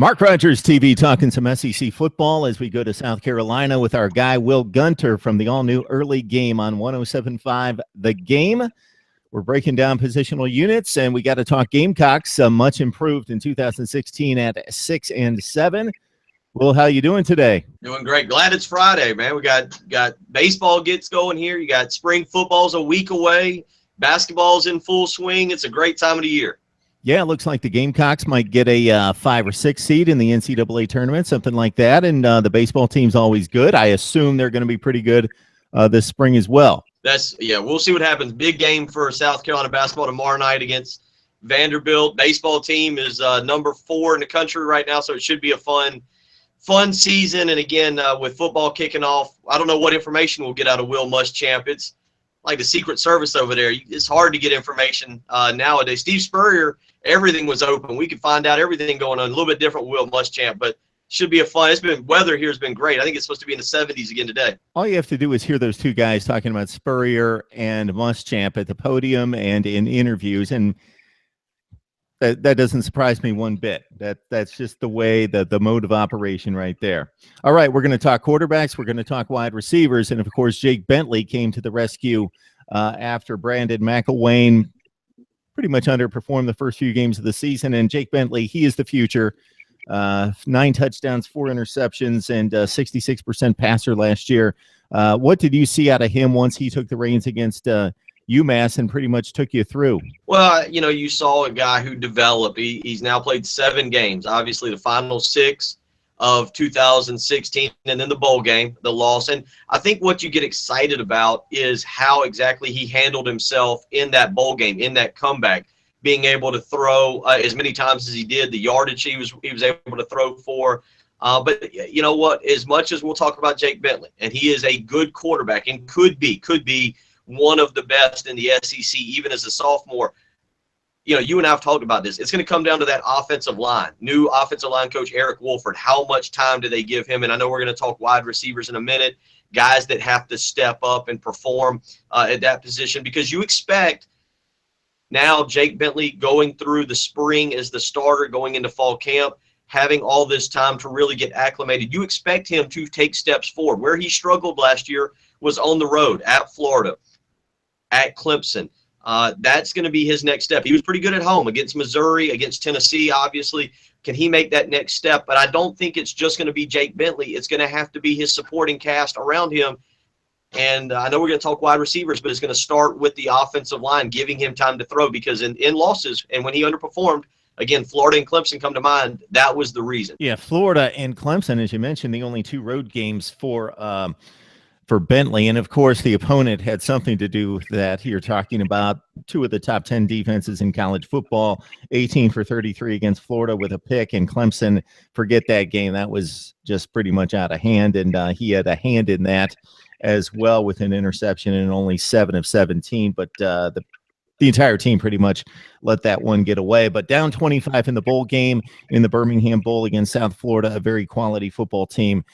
Mark Rogers TV talking some SEC football as we go to South Carolina with our guy Will Gunter from the all-new Early Game on 107.5 The Game. We're breaking down positional units, and we got to talk Gamecocks, much improved in 2016 at 6 and 7. Will, how you doing today? Doing great. Glad it's Friday, man. We got baseball gets going here. You got spring football's a week away. Basketball's in full swing. It's a great time of the year. Yeah, it looks like the Gamecocks might get a 5 or 6 seed in the NCAA tournament, something like that. And the baseball team's always good. I assume they're going to be pretty good this spring as well. We'll see what happens. Big game for South Carolina basketball tomorrow night against Vanderbilt. Baseball team is number 4 in the country right now, so it should be a fun season. And again, with football kicking off, I don't know what information we'll get out of Will Muschamp. It's like the Secret Service over there. It's hard to get information nowadays. Steve Spurrier, everything was open. We could find out everything going on. A little bit different with Will Muschamp, but should be a fun. Weather here has been great. I think it's supposed to be in the 70s again today. All you have to do is hear those two guys talking about Spurrier and Muschamp at the podium and in interviews, and that doesn't surprise me one bit. That's just the way, the mode of operation right there. All right, we're going to talk quarterbacks. We're going to talk wide receivers. And, of course, Jake Bentley came to the rescue after Brandon McEllwain pretty much underperformed the first few games of the season. And Jake Bentley, he is the future. 9 touchdowns, 4 interceptions, and 66% passer last year. What did you see out of him once he took the reins against UMass and pretty much took you through? Well, you saw a guy who developed. He's now played 7 games. Obviously, the final 6 of 2016, and then the bowl game, the loss. And I think what you get excited about is how exactly he handled himself in that bowl game, in that comeback, being able to throw as many times as he did, the yardage he was able to throw for. But you know what? As much as we'll talk about Jake Bentley, and he is a good quarterback and could be one of the best in the SEC, even as a sophomore. You and I have talked about this. It's going to come down to that offensive line. New offensive line coach Eric Wolford. How much time do they give him? And I know we're going to talk wide receivers in a minute, guys that have to step up and perform at that position, because you expect now Jake Bentley going through the spring as the starter, going into fall camp, having all this time to really get acclimated. You expect him to take steps forward. Where he struggled last year was on the road, at Florida, at Clemson. That's going to be his next step. He was pretty good at home against Missouri, against Tennessee, obviously. Can he make that next step? But I don't think it's just going to be Jake Bentley. It's going to have to be his supporting cast around him. And I know we're going to talk wide receivers, but it's going to start with the offensive line, giving him time to throw, because in losses and when he underperformed, again, Florida and Clemson come to mind, that was the reason. Yeah, Florida and Clemson, as you mentioned, the only 2 road games for Bentley. And, of course, the opponent had something to do with that. You're talking about 2 of the top 10 defenses in college football, 18 for 33 against Florida with a pick, and Clemson, forget that game. That was just pretty much out of hand, and he had a hand in that as well with an interception and only 7 of 17. But the entire team pretty much let that one get away. But down 25 in the bowl game, in the Birmingham Bowl against South Florida, a very quality football team.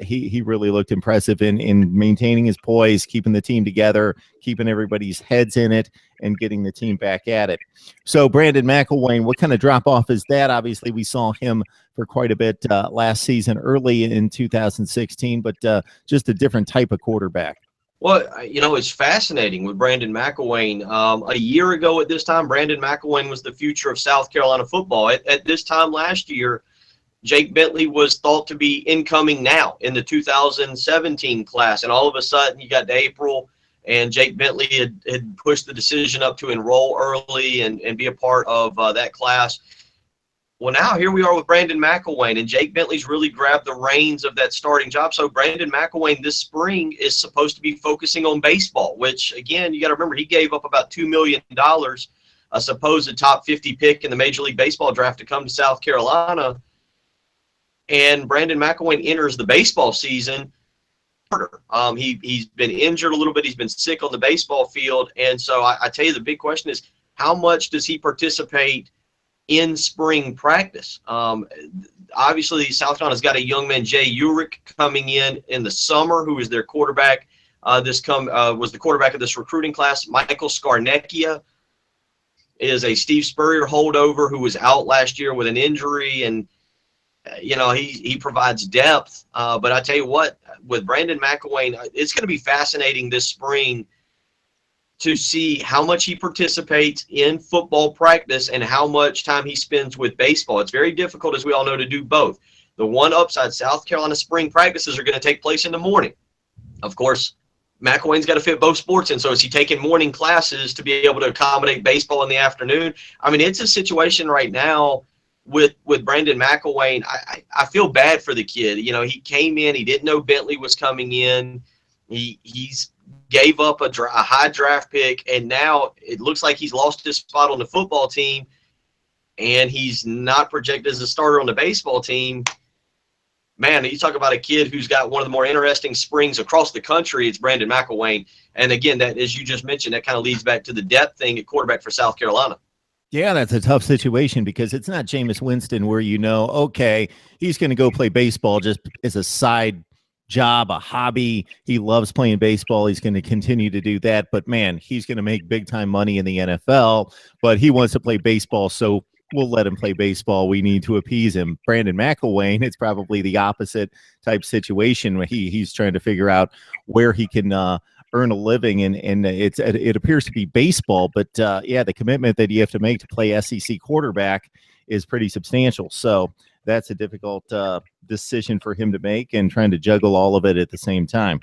He really looked impressive in maintaining his poise, keeping the team together, keeping everybody's heads in it, and getting the team back at it. So Brandon McEllwain, what kind of drop-off is that? Obviously, we saw him for quite a bit last season, early in 2016, but just a different type of quarterback. Well, it's fascinating with Brandon McEllwain. A year ago at this time, Brandon McEllwain was the future of South Carolina football. At this time last year, Jake Bentley was thought to be incoming now in the 2017 class. And all of a sudden, you got to April, and Jake Bentley had pushed the decision up to enroll early and be a part of that class. Well, now here we are with Brandon McEllwain, and Jake Bentley's really grabbed the reins of that starting job. So Brandon McEllwain this spring is supposed to be focusing on baseball, which, again, you got to remember, he gave up about $2 million, a supposed top 50 pick in the Major League Baseball draft, to come to South Carolina. And Brandon McEllwain enters the baseball season. He's been injured a little bit. He's been sick on the baseball field. And so I tell you, the big question is, how much does he participate in spring practice? Obviously, South Carolina's got a young man, Jay Urich, coming in the summer, who is their quarterback. Was the quarterback of this recruiting class. Michael Scarnecchia is a Steve Spurrier holdover who was out last year with an injury, and he provides depth. But I tell you what, with Brandon McEllwain, it's going to be fascinating this spring to see how much he participates in football practice and how much time he spends with baseball. It's very difficult, as we all know, to do both. The one upside, South Carolina spring practices are going to take place in the morning. Of course, McElwain's got to fit both sports in. So is he taking morning classes to be able to accommodate baseball in the afternoon? I mean, it's a situation right now with Brandon McEllwain. I feel bad for the kid. He came in, he didn't know Bentley was coming in. He's gave up a high draft pick, and now it looks like he's lost his spot on the football team, and he's not projected as a starter on the baseball team. Man, you talk about a kid who's got one of the more interesting springs across the country. It's Brandon McEllwain. And again, that, as you just mentioned, that kind of leads back to the depth thing at quarterback for South Carolina. Yeah, that's a tough situation because it's not Jameis Winston where okay, he's going to go play baseball just as a side job, a hobby. He loves playing baseball. He's going to continue to do that. But, man, he's going to make big-time money in the NFL, but he wants to play baseball, so we'll let him play baseball. We need to appease him. Brandon McEllwain, it's probably the opposite type situation where he's trying to figure out where he can earn a living, and it appears to be baseball. But, the commitment that you have to make to play SEC quarterback is pretty substantial. So that's a difficult decision for him to make and trying to juggle all of it at the same time.